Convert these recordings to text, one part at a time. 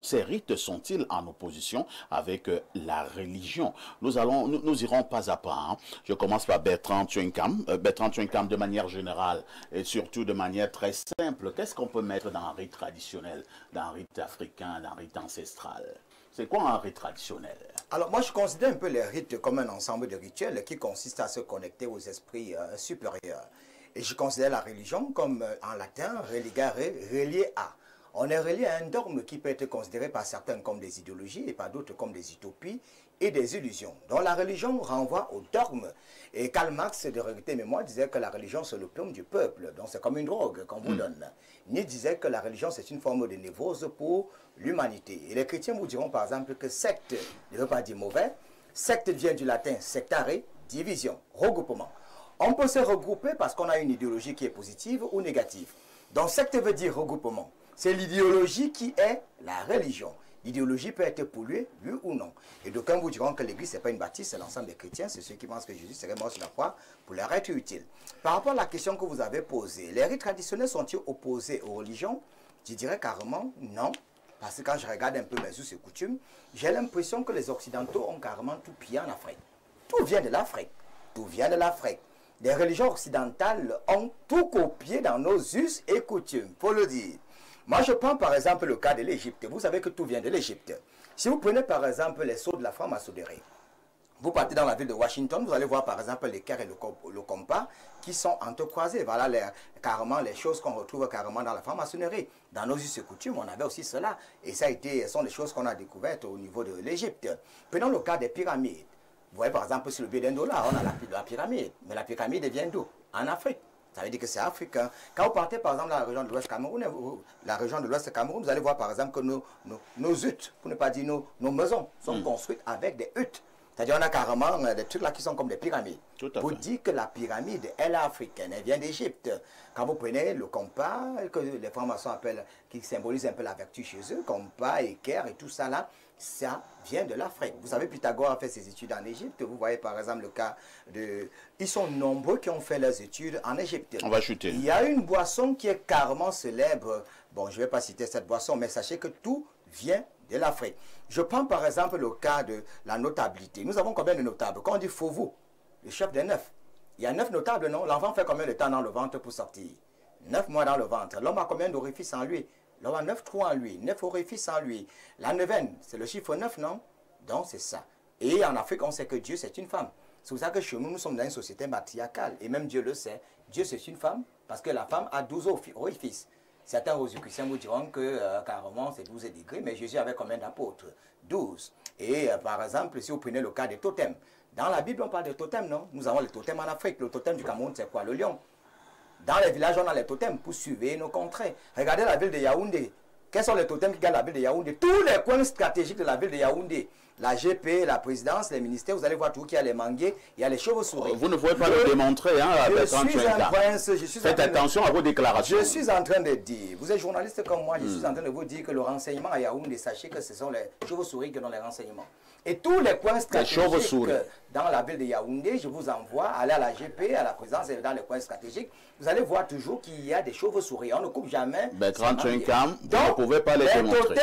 Ces rites sont-ils en opposition avec la religion? Nous irons pas à pas. Hein. Je commence par Bertrand Tchenkam. Bertrand Tchenkam, de manière générale et surtout de manière très simple, qu'est-ce qu'on peut mettre dans un rite traditionnel, dans un rite africain, dans un rite ancestral? C'est quoi un rite traditionnel? Alors moi je considère un peu les rites comme un ensemble de rituels qui consistent à se connecter aux esprits supérieurs. Et je considère la religion comme en latin religare, relié à. On est relié à un dogme qui peut être considéré par certains comme des idéologies et par d'autres comme des utopies et des illusions. Donc la religion renvoie au dogme. Et Karl Marx, de Vérité et Mémoire, disait que la religion c'est l'opium du peuple. Donc c'est comme une drogue qu'on vous donne. Nietzsche disait que la religion c'est une forme de névrose pour l'humanité. Et les chrétiens vous diront par exemple que secte ne veut pas dire mauvais. Secte vient du latin sectare, division, regroupement. On peut se regrouper parce qu'on a une idéologie qui est positive ou négative. Donc secte veut dire regroupement. C'est l'idéologie qui est la religion. L'idéologie peut être polluée, oui ou non. Et d'aucuns vous diront que l'Église, ce n'est pas une bâtisse, c'est l'ensemble des chrétiens. C'est ceux qui pensent que Jésus serait mort sur la croix pour leur être utile. Par rapport à la question que vous avez posée, les rites traditionnels sont-ils opposés aux religions? Je dirais carrément non. Parce que quand je regarde un peu mes us et coutumes, j'ai l'impression que les Occidentaux ont carrément tout pillé en Afrique. Tout vient de l'Afrique. Tout vient de l'Afrique. Les religions occidentales ont tout copié dans nos us et coutumes, faut le dire. Moi, je prends par exemple le cas de l'Égypte. Vous savez que tout vient de l'Égypte. Si vous prenez par exemple les sceaux de la franc-maçonnerie, vous partez dans la ville de Washington, vous allez voir par exemple l'équerre et le compas qui sont entrecroisés. Voilà carrément les choses qu'on retrouve carrément dans la franc-maçonnerie. Dans nos us et coutumes, on avait aussi cela. Et ça sont des choses qu'on a découvertes au niveau de l'Égypte. Prenons le cas des pyramides. Vous voyez par exemple sur le billet d'un dollar, on a la pyramide. Mais la pyramide vient d'où? En Afrique. Ça veut dire que c'est africain. Quand vous partez par exemple dans la région de l'Ouest Cameroun, vous allez voir par exemple que nos huttes, pour ne pas dire nos maisons, sont construites avec des huttes. C'est-à-dire qu'on a carrément des trucs là qui sont comme des pyramides. Pour dire que la pyramide, elle est africaine, elle vient d'Égypte. Quand vous prenez le compas, que les francs-maçons appellent, qui symbolise un peu la vertu chez eux, compas, équerre et tout ça là, ça vient de l'Afrique. Vous savez, Pythagore a fait ses études en Égypte. Vous voyez par exemple le cas de... Ils sont nombreux qui ont fait leurs études en Égypte. On va chuter. Il y a une boisson qui est carrément célèbre. Bon, je ne vais pas citer cette boisson, mais sachez que tout vient de l'Afrique. Je prends par exemple le cas de la notabilité. Nous avons combien de notables? Quand on dit Fauveau, le chef des 9, il y a 9 notables, non? L'enfant fait combien de temps dans le ventre pour sortir? 9 mois dans le ventre. L'homme a combien d'orifices en lui? L'homme a 9 trous en lui, 9 orifices en lui. La neuvaine, c'est le chiffre 9, non? Donc c'est ça. Et en Afrique, on sait que Dieu, c'est une femme. C'est pour ça que chez nous, nous sommes dans une société matriarcale. Et même Dieu le sait. Dieu, c'est une femme, parce que la femme a 12 orifices. Certains rosicruciens vous diront que carrément c'est 12 degrés, mais Jésus avait combien d'apôtres? 12. Et par exemple, si vous prenez le cas des totems, dans la Bible on parle de totems, non? Nous avons les totems en Afrique. Le totem du Cameroun, c'est quoi? Le lion. Dans les villages, on a les totems pour surveiller nos contrées. Regardez la ville de Yaoundé. Quels sont les totems qui gardent la ville de Yaoundé? Tous les coins stratégiques de la ville de Yaoundé. La GP, la présidence, les ministères, vous allez voir tout qu'il y a les manguiers, il y a les chauves-souris. Vous ne pouvez pas le démontrer, hein, Faites attention à vos déclarations. Je suis en train de dire, vous êtes journaliste comme moi, je suis en train de vous dire que le renseignement à Yaoundé, sachez que ce sont les chauves-souris qui donnent les renseignements. Et tous les coins stratégiques dans la ville de Yaoundé, je vous envoie, aller à la GP, à la présidence et dans les coins stratégiques, vous allez voir toujours qu'il y a des chauves-souris. On ne coupe jamais. Bertrand Tchenkam, vous ne pouvez pas les démontrer.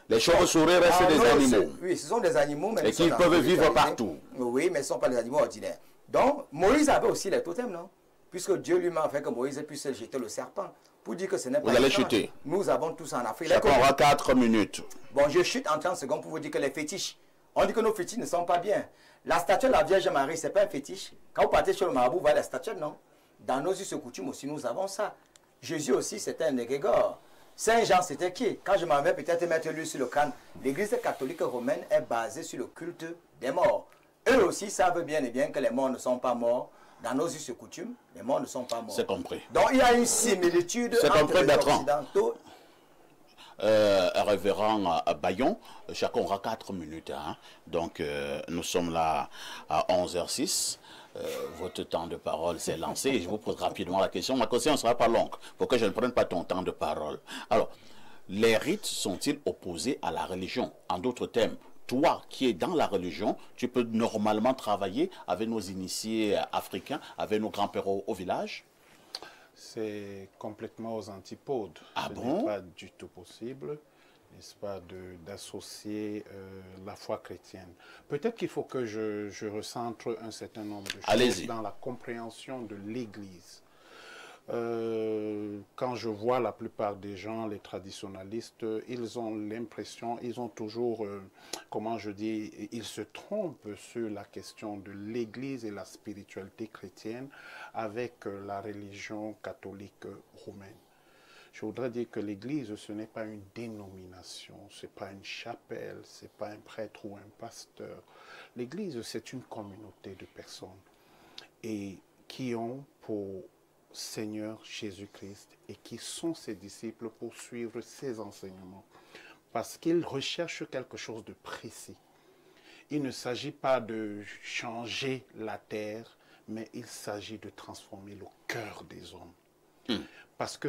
Les chauves-souris restent des animaux. Oui, ce sont des animaux, mais et qu'ils peuvent vivre partout. Oui, mais ce ne sont pas des animaux ordinaires. Donc, Moïse avait aussi les totems, non? Puisque Dieu lui-même a fait que Moïse puisse jeter le serpent. Pour dire que ce n'est pas... Vous allez chuter. Nous avons tous en Afrique. Chacun aura 4 minutes. Bon, je chute en 30 secondes pour vous dire que les fétiches, on dit que nos fétiches ne sont pas bien. La statue de la Vierge Marie, ce n'est pas un fétiche. Quand vous partez chez le marabout, vous voyez la statue, non? Dans nos us et coutumes aussi, nous avons ça. Jésus aussi, c'était un égrégore. Saint Jean, c'était qui? Quand je m'en vais peut-être mettre lui sur le crâne, l'église catholique romaine est basée sur le culte des morts. Eux aussi savent bien et bien que les morts ne sont pas morts. Dans nos us et coutumes, les morts ne sont pas morts. C'est compris. Donc il y a une similitude entre les Occidentaux. Révérend Bayon, chacun aura 4 minutes. Hein. Donc nous sommes là à 11h06. Votre temps de parole s'est lancé et je vous pose rapidement la question. Ma question ne sera pas longue pour que je ne prenne pas ton temps de parole. Alors, les rites sont-ils opposés à la religion? En d'autres termes, toi qui es dans la religion, tu peux normalement travailler avec nos initiés africains, avec nos grands-pères au village? C'est complètement aux antipodes. Ah Ce bon? n'est pas du tout possible. n'est-ce pas, d'associer la foi chrétienne. Peut-être qu'il faut que je recentre un certain nombre de choses dans la compréhension de l'Église. Quand je vois la plupart des gens, les traditionalistes, ils ont l'impression, ils ont toujours, comment je dis, ils se trompent sur la question de l'Église et la spiritualité chrétienne avec la religion catholique romaine. Je voudrais dire que l'Église, ce n'est pas une dénomination, ce n'est pas une chapelle, ce n'est pas un prêtre ou un pasteur. L'Église, c'est une communauté de personnes et qui ont pour Seigneur Jésus-Christ et qui sont ses disciples pour suivre ses enseignements. Parce qu'ils recherchent quelque chose de précis. Il ne s'agit pas de changer la terre, mais il s'agit de transformer le cœur des hommes. Parce que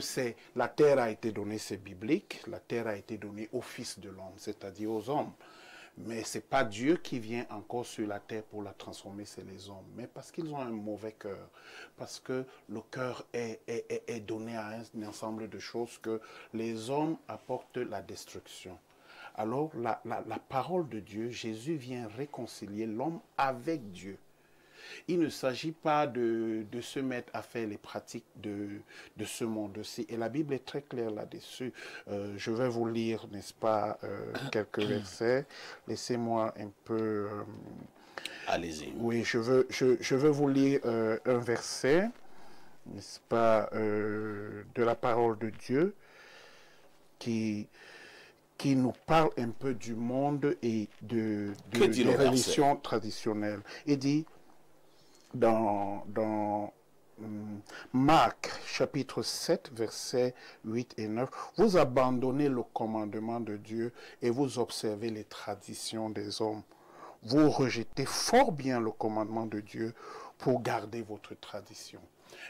la terre a été donnée, c'est biblique, la terre a été donnée au Fils de l'homme, c'est-à-dire aux hommes. Mais ce n'est pas Dieu qui vient encore sur la terre pour la transformer, c'est les hommes. Mais parce qu'ils ont un mauvais cœur, parce que le cœur est donné à un ensemble de choses que les hommes apportent la destruction. Alors la parole de Dieu, Jésus vient réconcilier l'homme avec Dieu. Il ne s'agit pas de se mettre à faire les pratiques de ce monde-ci. Et la Bible est très claire là-dessus. Je vais vous lire, n'est-ce pas, quelques versets. Laissez-moi un peu... Allez-y. Oui, je veux vous lire un verset, n'est-ce pas, de la parole de Dieu qui nous parle un peu du monde et des religions traditionnelles. Il dit... Dans Marc, chapitre 7, versets 8 et 9, vous abandonnez le commandement de Dieu et vous observez les traditions des hommes. Vous rejetez fort bien le commandement de Dieu pour garder votre tradition.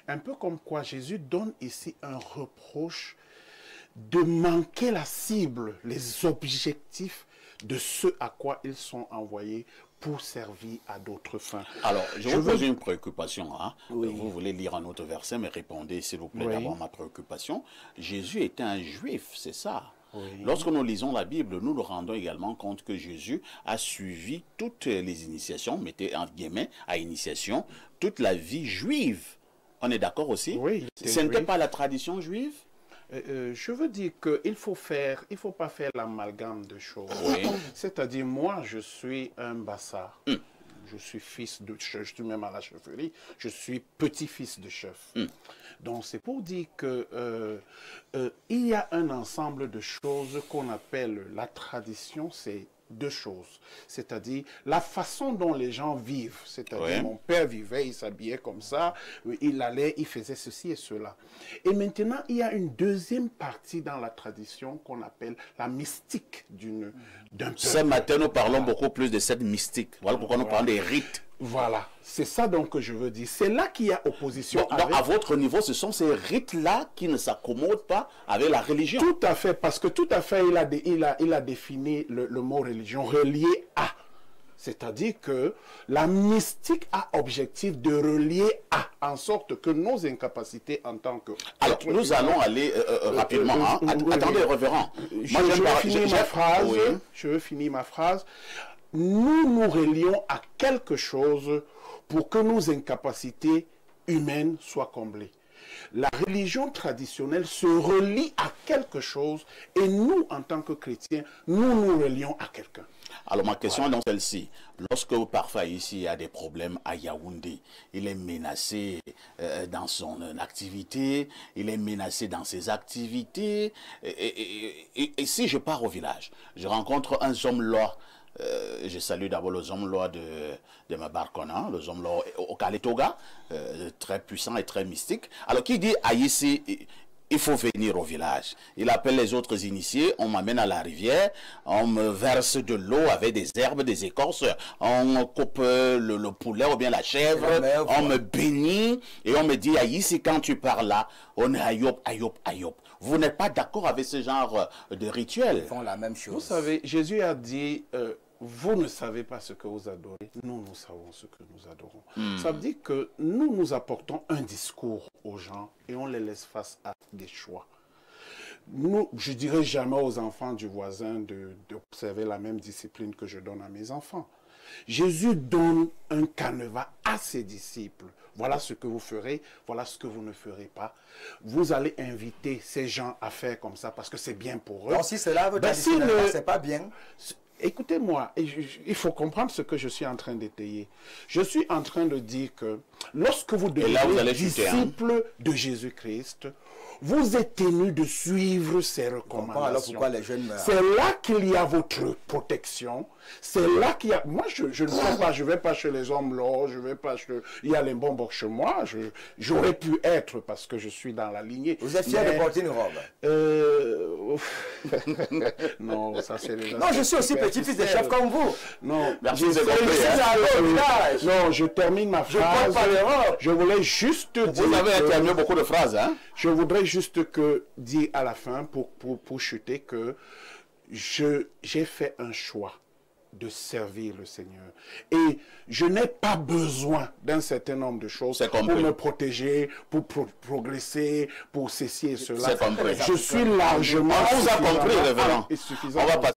Un peu comme quoi Jésus donne ici un reproche de manquer la cible, les objectifs de ce à quoi ils sont envoyés pour servir à d'autres fins. Alors, je vous pose une préoccupation. Hein? Oui. Vous voulez lire un autre verset, mais répondez, s'il vous plaît, d'abord ma préoccupation. Jésus était un juif, c'est ça. Oui. Lorsque nous lisons la Bible, nous nous rendons également compte que Jésus a suivi toutes les initiations, mettez entre guillemets, à initiation, toute la vie juive. On est d'accord aussi? Oui. Ce n'était pas la tradition juive? Je veux dire qu'il faut pas faire l'amalgame de choses. Oui. C'est-à-dire, moi, je suis un bassard. Je suis fils de chef, je suis même à la chefferie, je suis petit-fils de chef. Donc, c'est pour dire que il y a un ensemble de choses qu'on appelle la tradition, c'est deux choses. C'est-à-dire la façon dont les gens vivent. C'est-à-dire mon père vivait, il s'habillait comme ça, il allait, il faisait ceci et cela. Et maintenant, il y a une deuxième partie dans la tradition qu'on appelle la mystique d'un peuple. Ce matin, nous parlons beaucoup plus de cette mystique. Voilà pourquoi nous parlons des rites. Voilà, c'est ça donc que je veux dire. C'est là qu'il y a opposition. Donc, à votre niveau, ce sont ces rites-là qui ne s'accommodent pas avec la religion. Tout à fait, parce que tout à fait, il a défini le mot religion, relié à. C'est-à-dire que la mystique a objectif de relier à, en sorte que nos incapacités en tant que... Alors, nous allons aller rapidement. Attendez, révérend. Je veux finir ma phrase. Nous nous relions à quelque chose pour que nos incapacités humaines soient comblées. La religion traditionnelle se relie à quelque chose et nous, en tant que chrétiens, nous nous relions à quelqu'un. Alors ma question est dans celle-ci. Lorsque parfois ici il y a des problèmes à Yaoundé, il est menacé dans son activité, il est menacé dans ses activités. Et si je pars au village, je rencontre un homme-là. Je salue d'abord les hommes-là de Mabarkona, les hommes-là au Kaletoga, très puissant et très mystique. Alors qui dit à ici, il faut venir au village. Il appelle les autres initiés, on m'amène à la rivière, on me verse de l'eau avec des herbes, des écorces, on coupe le poulet ou bien la chèvre, on me bénit et on me dit, ici quand tu pars là, on est ayop, ayop, ayop. Vous n'êtes pas d'accord avec ce genre de rituel? Ils font la même chose. Vous savez, Jésus a dit, vous ne savez pas ce que vous adorez, nous savons ce que nous adorons. Ça veut dire que nous apportons un discours aux gens et on les laisse face à des choix. je dirais jamais aux enfants du voisin d'observer la même discipline que je donne à mes enfants. Jésus donne un canevas à ses disciples. Voilà ce que vous ferez, voilà ce que vous ne ferez pas. Vous allez inviter ces gens à faire comme ça parce que c'est bien pour eux. Donc si cela veut dire que c'est pas bien. Écoutez-moi, il faut comprendre ce que je suis en train d'étayer. Je suis en train de dire que lorsque vous devenez disciple de Jésus-Christ, vous êtes tenu de suivre ses recommandations. C'est là qu'il y a votre protection. C'est là qu'il y a... Moi, je ne sais pas, je ne vais pas chez les hommes là, je vais pas chez... Il y a les bonbons chez moi. J'aurais pu être parce que je suis dans la lignée. Vous êtes fier de porter une robe? Non, ça c'est... Non, je suis aussi petit-fils de chef comme vous. Non, merci. Non, je termine ma phrase. Je parle pas d'Europe. Je voulais juste dire... Vous avez terminé beaucoup de phrases, hein? Je voudrais juste dire à la fin, pour chuter, que j'ai fait un choix de servir le Seigneur. Et je n'ai pas besoin d'un certain nombre de choses pour me protéger, pour progresser, pour ceci et cela. C'est compris. Je suis largement... On vous a compris, révérend. Suffisant. On va passer